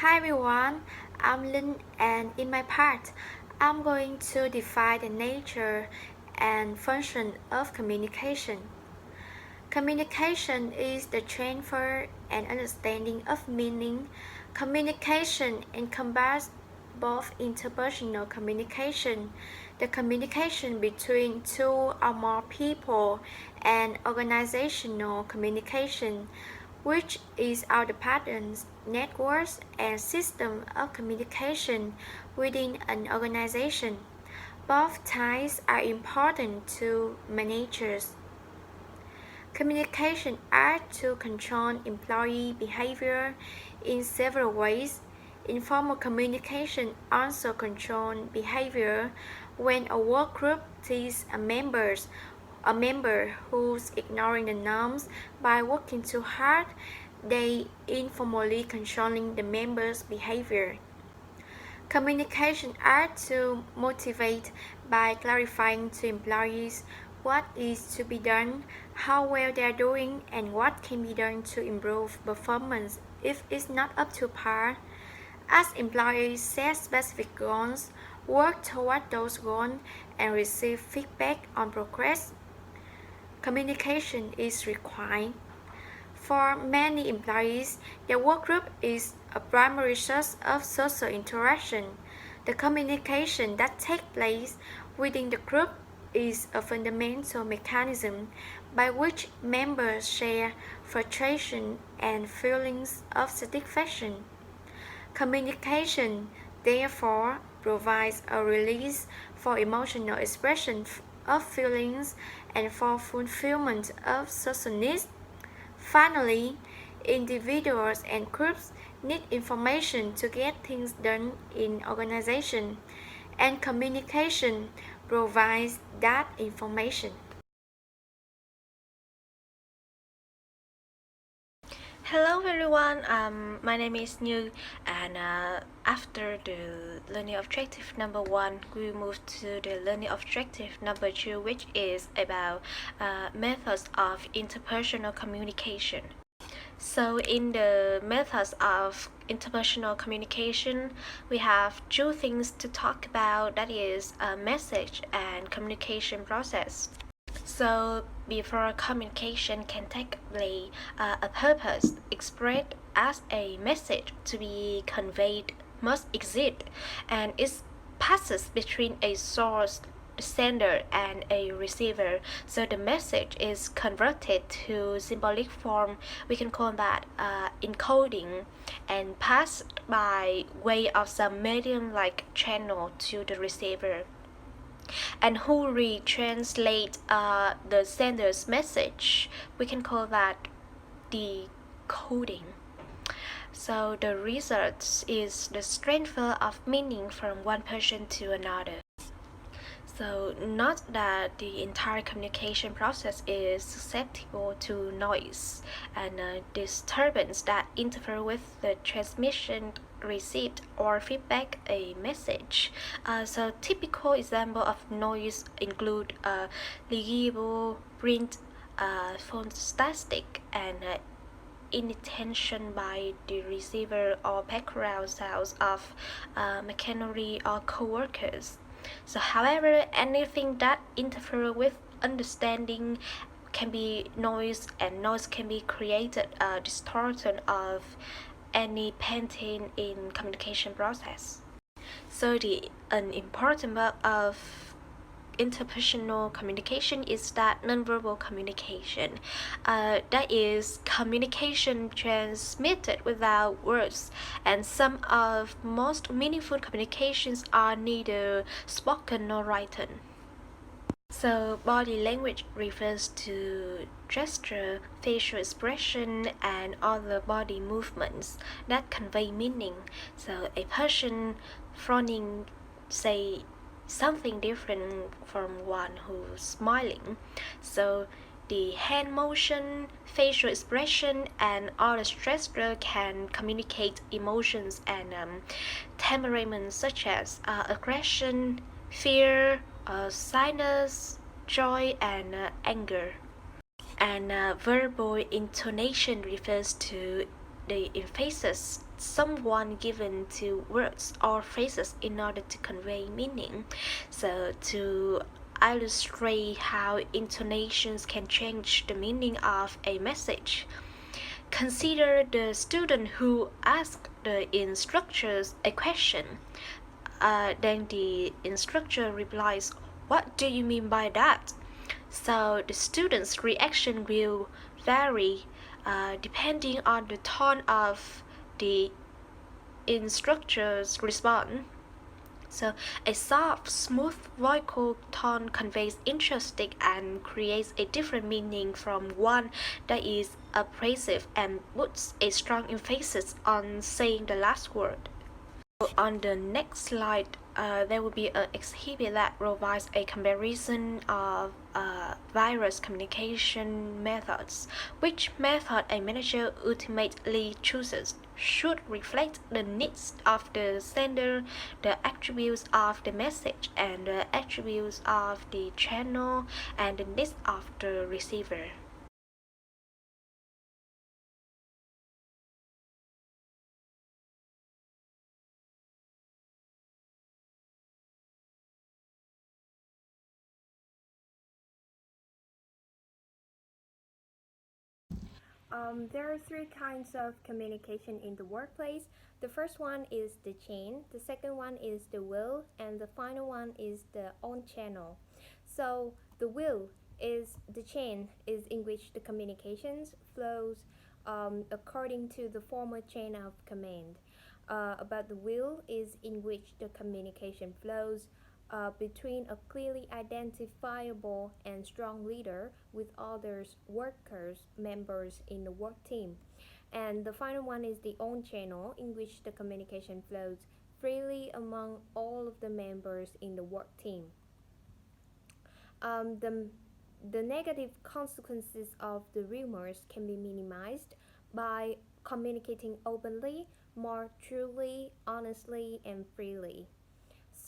Hi everyone, I'm Lin and in my part, I'm going to define the nature and function of communication. Communication is the transfer and understanding of meaning. Communication encompasses both interpersonal communication, the communication between two or more people, and organizational communication, which is all the patterns, networks, and systems of communication within an organization. Both types are important to managers. Communication acts to control employee behavior in several ways. Informal communication also controls behavior when a work group sees a member who's ignoring the norms by working too hard, they informally controlling the member's behavior. Communication acts to motivate by clarifying to employees what is to be done, how well they are doing, and what can be done to improve performance if it's not up to par. As employees set specific goals, work toward those goals, and receive feedback on progress, communication is required. For many employees, their work group is a primary source of social interaction. The communication that takes place within the group is a fundamental mechanism by which members share frustration and feelings of satisfaction. Communication, therefore, provides a release for emotional expression of feelings and for fulfillment of social needs. Finally, individuals and groups need information to get things done in organization, and communication provides that information. Hello everyone, my name is Như, and after the learning objective number 1, we move to the learning objective number 2, which is about methods of interpersonal communication. So in the methods of interpersonal communication, we have two things to talk about, that is a message and communication process. So before communication can take place, a purpose expressed as a message to be conveyed must exist, and it passes between a source, sender, and a receiver. So the message is converted to symbolic form. We can call that encoding, and passed by way of some medium like channel to the receiver, and who retranslate the sender's message. We can call that decoding. So the result is the transfer of meaning from one person to another. So not that the entire communication process is susceptible to noise and disturbance that interfere with the transmission, received, or feedback a message. So typical example of noise include legible print, phone static, and inattention by the receiver or background sounds of machinery or co-workers. So however, anything that interferes with understanding can be noise, and noise can be created a distortion of any pattern in communication process. So an important part of interpersonal communication is that nonverbal communication. That is communication transmitted without words, and some of most meaningful communications are neither spoken nor written. So body language refers to gesture, facial expression, and other body movements that convey meaning. So a person frowning, say, something different from one who's smiling. So the hand motion, facial expression, and other gesture can communicate emotions and temperaments such as aggression, fear, sadness, joy, and anger. And verbal intonation refers to the emphasis, someone given to words or phrases in order to convey meaning. So to illustrate how intonations can change the meaning of a message, consider the student who asked the instructors a question. Then the instructor replies, "What do you mean by that?" So the student's reaction will vary depending on the tone of the instructor's response. So a soft, smooth vocal tone conveys interest and creates a different meaning from one that is abrasive and puts a strong emphasis on saying the last word. On the next slide, there will be an exhibit that provides a comparison of various communication methods. Which method a manager ultimately chooses should reflect the needs of the sender, the attributes of the message, and the attributes of the channel, and the needs of the receiver. There are three kinds of communication in the workplace. The first one is the chain, the second one is the wheel, and the final one is the on channel. So the wheel is the chain is in which the communications flows according to the former chain of command. About the wheel is in which the communication flows between a clearly identifiable and strong leader with others workers members in the work team, and the final one is the on channel in which the communication flows freely among all of the members in the work team. um, the, the negative consequences of the rumors can be minimized by communicating openly, more truly, honestly, and freely.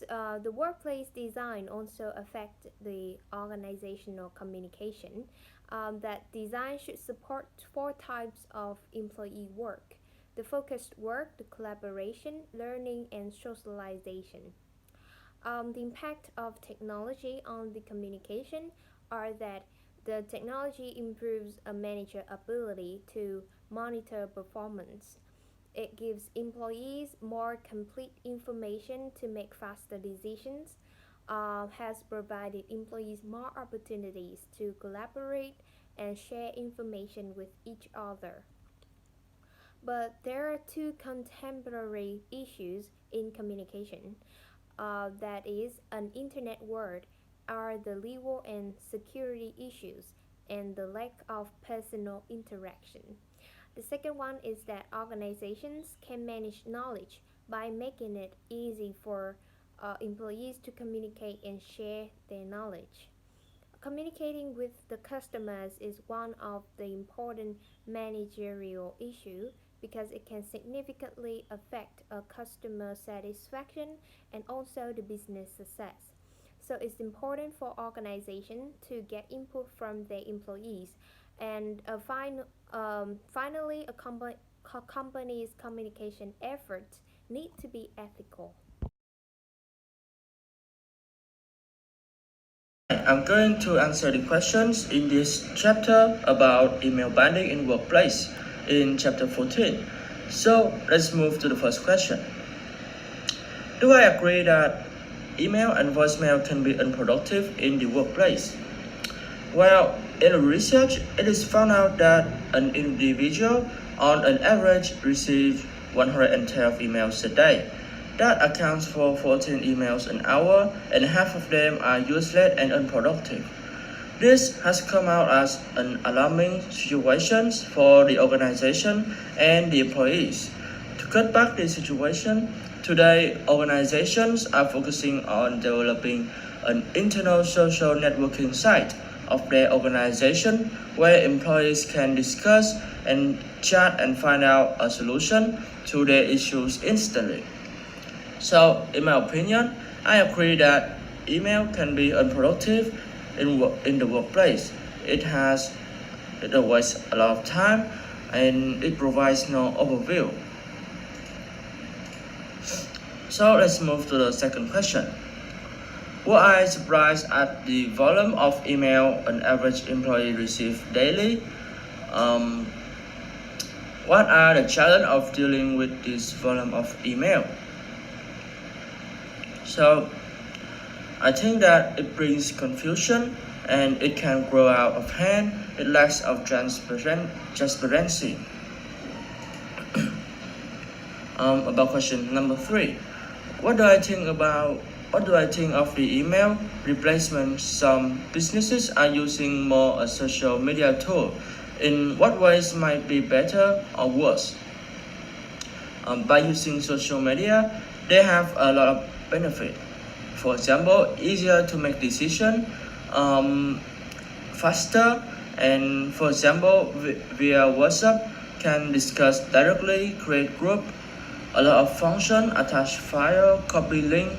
The workplace design also affect the organizational communication. That design should support four types of employee work: the focused work, the collaboration, learning, and socialization. The impact of technology on the communication are that the technology improves a manager's ability to monitor performance. It gives employees more complete information to make faster decisions, has provided employees more opportunities to collaborate and share information with each other. But there are two contemporary issues in communication. That is, an internet world are the legal and security issues and the lack of personal interaction. The second one is that organizations can manage knowledge by making it easy for employees to communicate and share their knowledge. Communicating with the customers is one of the important managerial issues because it can significantly affect customer satisfaction and also the business success. So it's important for organizations to get input from their employees. And finally, a company's communication efforts need to be ethical. I'm going to answer the questions in this chapter about email binding in workplace in chapter 14. So let's move to the first question. Do I agree that email and voicemail can be unproductive in the workplace? Well, in research, it is found out that an individual on an average receives 112 emails a day. That accounts for 14 emails an hour, and half of them are useless and unproductive. This has come out as an alarming situation for the organization and the employees. To cut back this situation, today organizations are focusing on developing an internal social networking site of their organization where employees can discuss and chat and find out a solution to their issues instantly. So, in my opinion, I agree that email can be unproductive in the workplace. It wastes a lot of time and it provides no overview. So let's move to the second question. Were I surprised at the volume of email an average employee receives daily? Um, what are the challenges of dealing with this volume of email? So I think that it brings confusion and it can grow out of hand. It lacks of transparency. About question number 3. What do I think of the email replacement? Some businesses are using more a social media tool. In what ways might be better or worse? By using social media, they have a lot of benefit. For example, easier to make decision, faster, and for example, via WhatsApp can discuss directly, create group, a lot of function, attach file, copy link,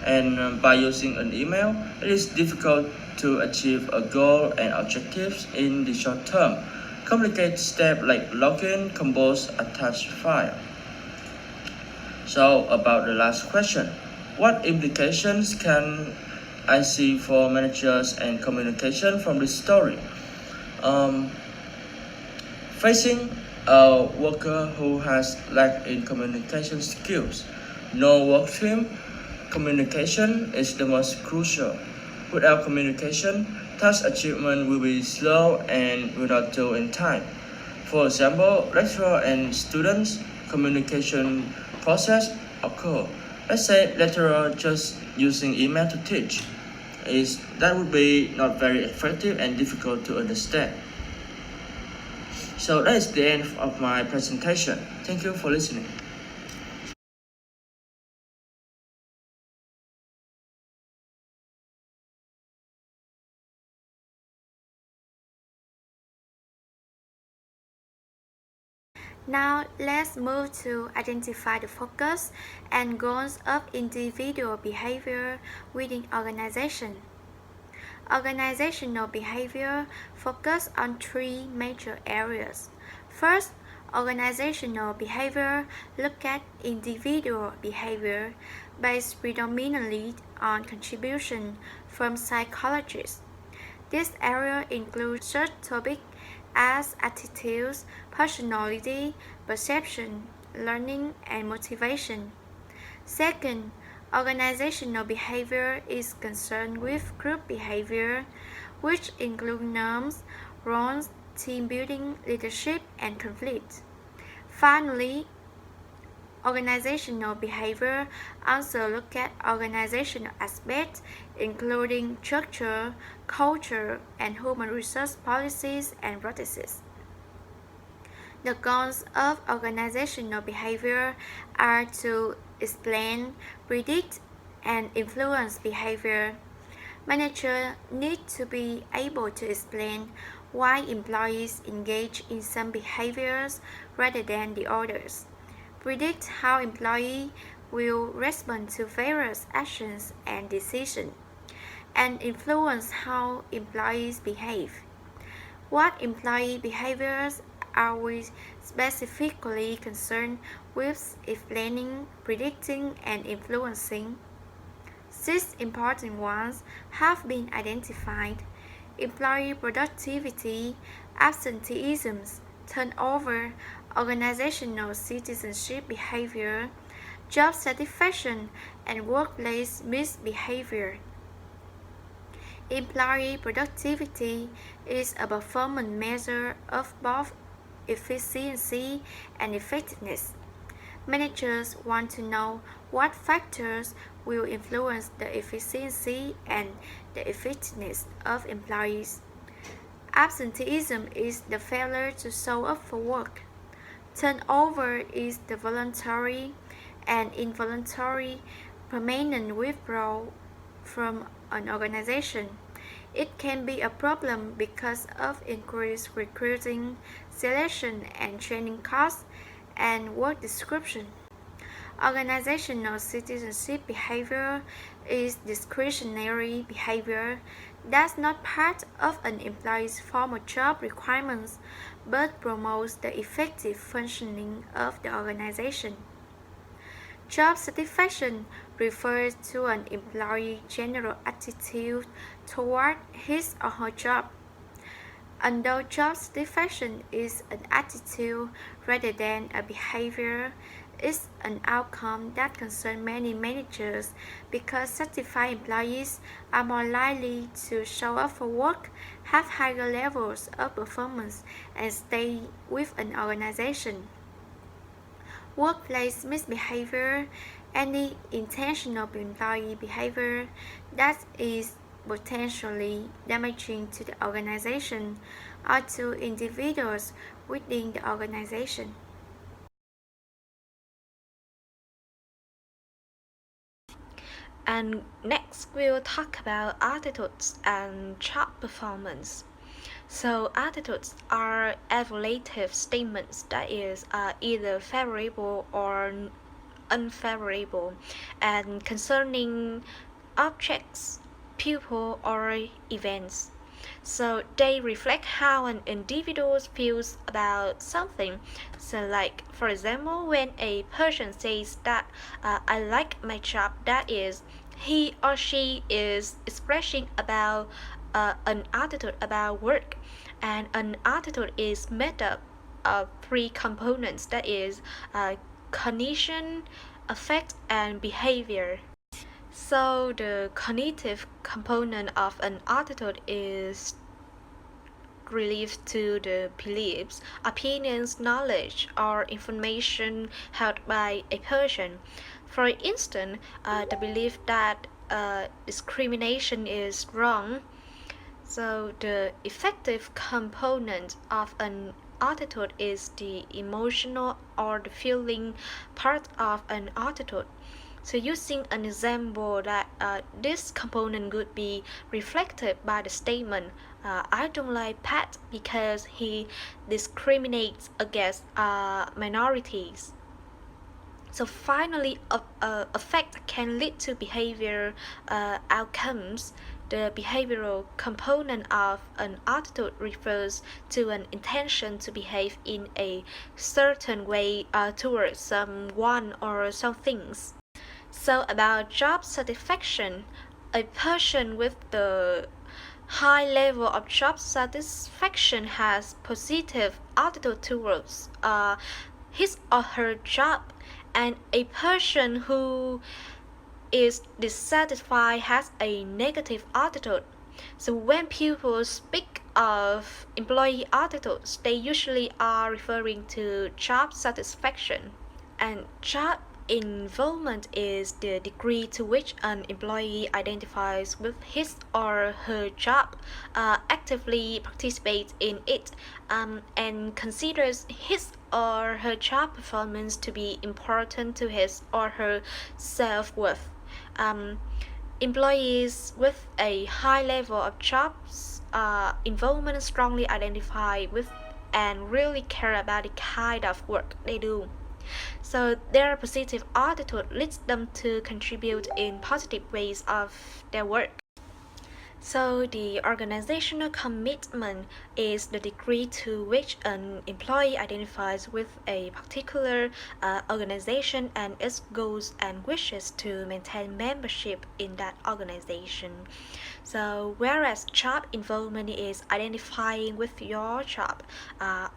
and by using an email, it is difficult to achieve a goal and objectives in the short term. Complicated steps like login, compose, attach file. So about the last question, what implications can I see for managers and communication from this story? Um, Facing a worker who has lack in communication skills, no work team, communication is the most crucial. Without communication, task achievement will be slow and will not do in time. For example, lecturer and students communication process occur. Let's say lecturer just using email to teach. That would be not very effective and difficult to understand. So that is the end of my presentation. Thank you for listening. Now let's move to identify the focus and goals of individual behavior within organization. Organizational behavior focus on 3 major areas. First, organizational behavior look at individual behavior based predominantly on contribution from psychologists. This area includes such topics as attitudes, personality, perception, learning, and motivation. Second, organizational behavior is concerned with group behavior, which include norms, roles, team building, leadership, and conflict. Finally, organizational behavior also look at organizational aspects including structure, culture, and human resource policies and practices. The goals of organizational behavior are to explain, predict, and influence behavior. Managers need to be able to explain why employees engage in some behaviors rather than the others, predict how employees will respond to various actions and decisions, and influence how employees behave. What employee behaviors are we specifically concerned with explaining, predicting, and influencing? 6 important ones have been identified: employee productivity, absenteeism, turnover, organizational citizenship behavior, job satisfaction, and workplace misbehavior. Employee productivity is a performance measure of both efficiency and effectiveness. Managers want to know what factors will influence the efficiency and the effectiveness of employees. Absenteeism is the failure to show up for work. Turnover is the voluntary and involuntary permanent withdrawal from an organization. It can be a problem because of increased recruiting, selection and training costs, and work description. Organizational citizenship behavior is discretionary behavior that's not part of an employee's formal job requirements but promotes the effective functioning of the organization. Job satisfaction refers to an employee's general attitude toward his or her job. Although job satisfaction is an attitude rather than a behavior, it's an outcome that concerns many managers because satisfied employees are more likely to show up for work, have higher levels of performance, and stay with an organization. Workplace misbehavior, any intentional employee behavior that is potentially damaging to the organization or to individuals within the organization. And next, we'll talk about attitudes and job performance. So, attitudes are evaluative statements that is either favorable or unfavorable, and concerning objects, people, or events. So they reflect how an individual feels about something. So, like for example, when a person says that I like my job, that is, he or she is expressing about an attitude about work, and an attitude is made up of three components. That is, cognition, affect, and behavior. So the cognitive component of an attitude is related to the beliefs, opinions, knowledge, or information held by a person. For instance, the belief that discrimination is wrong. So the effective component of an attitude is the emotional or the feeling part of an attitude. So using an example that this component could be reflected by the statement, I don't like Pat because he discriminates against minorities. So finally, effect can lead to behavior outcomes. The behavioral component of an attitude refers to an intention to behave in a certain way towards someone or some things. So about job satisfaction, a person with the high level of job satisfaction has positive attitude towards his or her job, and a person who is dissatisfied has a negative attitude. So when people speak of employee attitudes, they usually are referring to job satisfaction. And job involvement is the degree to which an employee identifies with his or her job, actively participates in it, and considers his or her job performance to be important to his or her self-worth. Employees with a high level of jobs involvement strongly identify with and really care about the kind of work they do. So their positive attitude leads them to contribute in positive ways of their work. So the organizational commitment is the degree to which an employee identifies with a particular organization and its goals and wishes to maintain membership in that organization. So whereas job involvement is identifying with your job,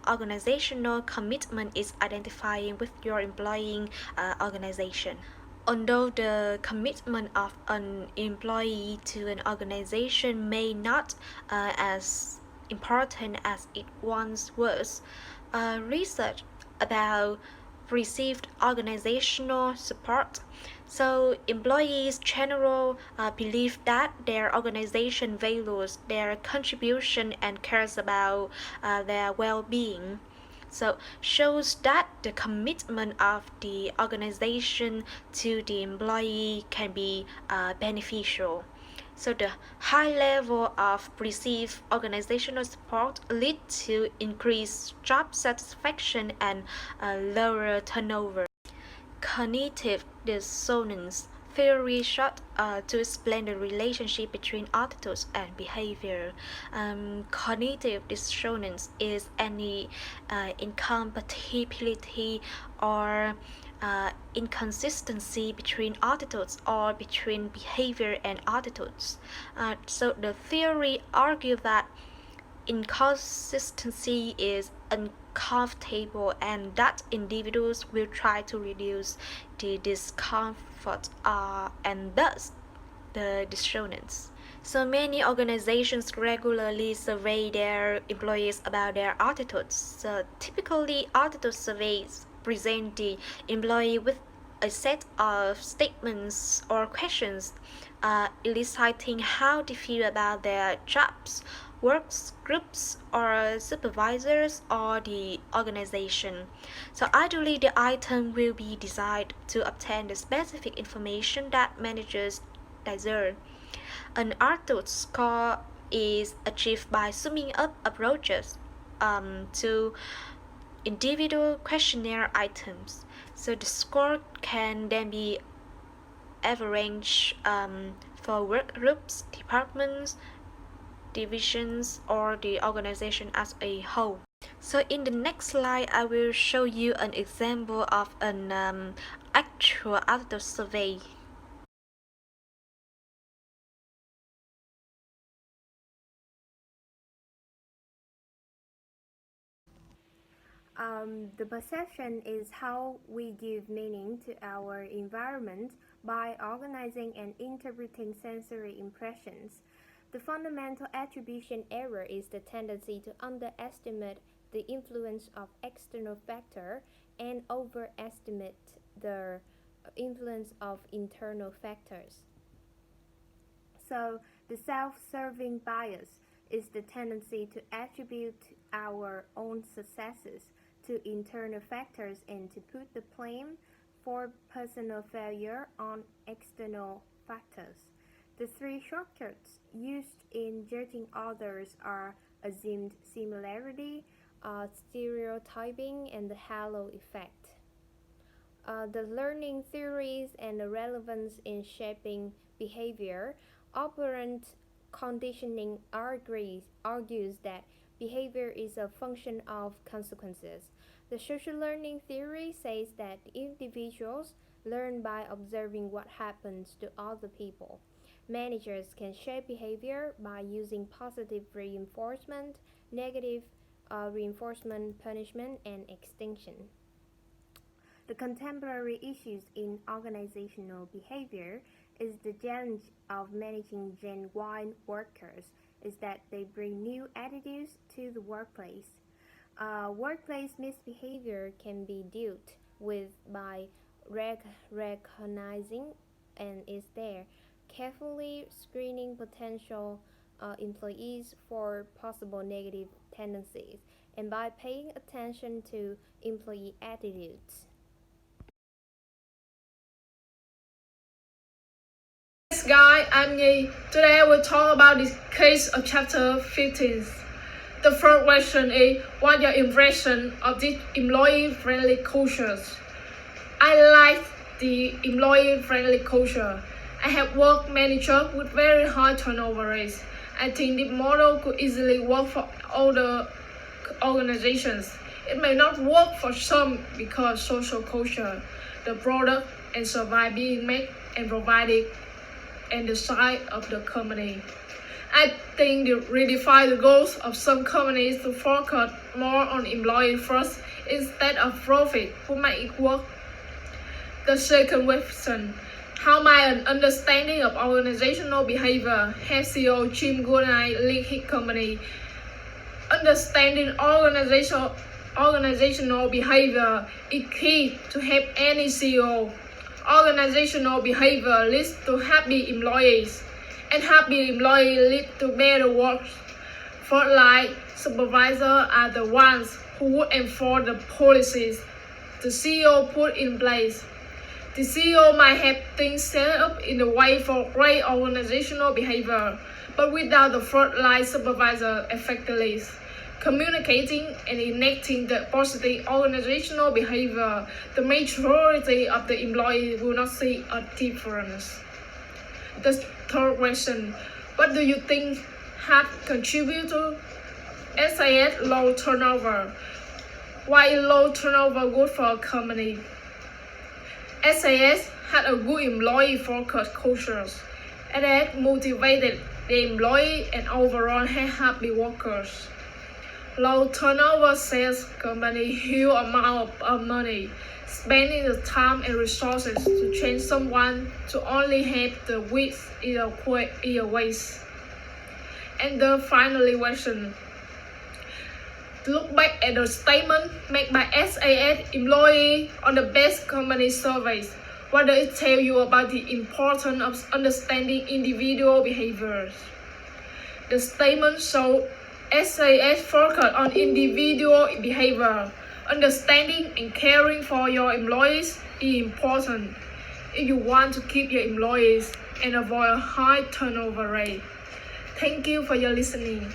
organizational commitment is identifying with your employing organization. Although the commitment of an employee to an organization may not as important as it once was, research about received organizational support. So employees generally believe that their organization values their contribution and cares about their well-being. So shows that the commitment of the organization to the employee can be beneficial. So the high level of received organizational support lead to increased job satisfaction and lower turnover. Cognitive dissonance theory sought to explain the relationship between attitudes and behavior. Cognitive dissonance is any incompatibility or inconsistency between attitudes or between behavior and attitudes. So the theory argues that inconsistency is uncomfortable and that individuals will try to reduce the discomfort and thus the dissonance. So many organizations regularly survey their employees about their attitudes. So typically, attitude surveys present the employee with a set of statements or questions eliciting how they feel about their jobs, works groups, or supervisors or the organization. So ideally, the item will be designed to obtain the specific information that managers desire. An attitude score is achieved by summing up approaches to individual questionnaire items. So the score can then be averaged for work groups, departments, divisions, or the organization as a whole. So in the next slide, I will show you an example of an actual attitude survey. The perception is how we give meaning to our environment by organizing and interpreting sensory impressions. The fundamental attribution error is the tendency to underestimate the influence of external factors and overestimate the influence of internal factors. So, the self-serving bias is the tendency to attribute our own successes to internal factors and to put the blame for personal failure on external factors. The three shortcuts used in judging others are assumed similarity, stereotyping, and the halo effect. The learning theories and the relevance in shaping behavior. Operant conditioning argues that behavior is a function of consequences. The social learning theory says that individuals learn by observing what happens to other people. Managers can shape behavior by using positive reinforcement, negative reinforcement, punishment, and extinction. The contemporary issues in organizational behavior is the challenge of managing Gen Y workers is that they bring new attitudes to the workplace. Workplace misbehavior can be dealt with by recognizing and is there, carefully screening potential employees for possible negative tendencies, and by paying attention to employee attitudes. Yes, guys, I'm Nhi. Today I will talk about the case of chapter 15. The first question is, what's your impression of this employee-friendly culture? I like the employee-friendly culture. I have worked many jobs with very high turnover rates. I think the model could easily work for other organizations. It may not work for some because social culture, the product and service being made and provided, and the size of the company. I think they redefine the goals of some companies to focus more on employee first instead of profit to make it work. The second question, how my understanding of organizational behavior has CEO Jim Goodnight lead his company. Understanding organizational behavior is key to help any CEO. Organizational behavior leads to happy employees, and happy employees lead to better work. Frontline supervisors are the ones who would enforce the policies the CEO put in place. The CEO might have things set up in the way for great organizational behavior, but without the frontline supervisor effectively communicating and enacting the positive organizational behavior, the majority of the employees will not see a difference. The third question, what do you think has contributed to SAS low turnover? Why is low turnover good for a company? SAS had a good employee-focused culture. SAS motivated the employee and overall had happy workers. Low turnover says company huge amount of money, spending the time and resources to train someone to only have the width either ways. And the final question. Look back at the statement made by SAS employee on the best company surveys. What does it tell you about the importance of understanding individual behaviors? The statement showed SAS focus on individual behavior. Understanding and caring for your employees is important if you want to keep your employees and avoid a high turnover rate. Thank you for your listening.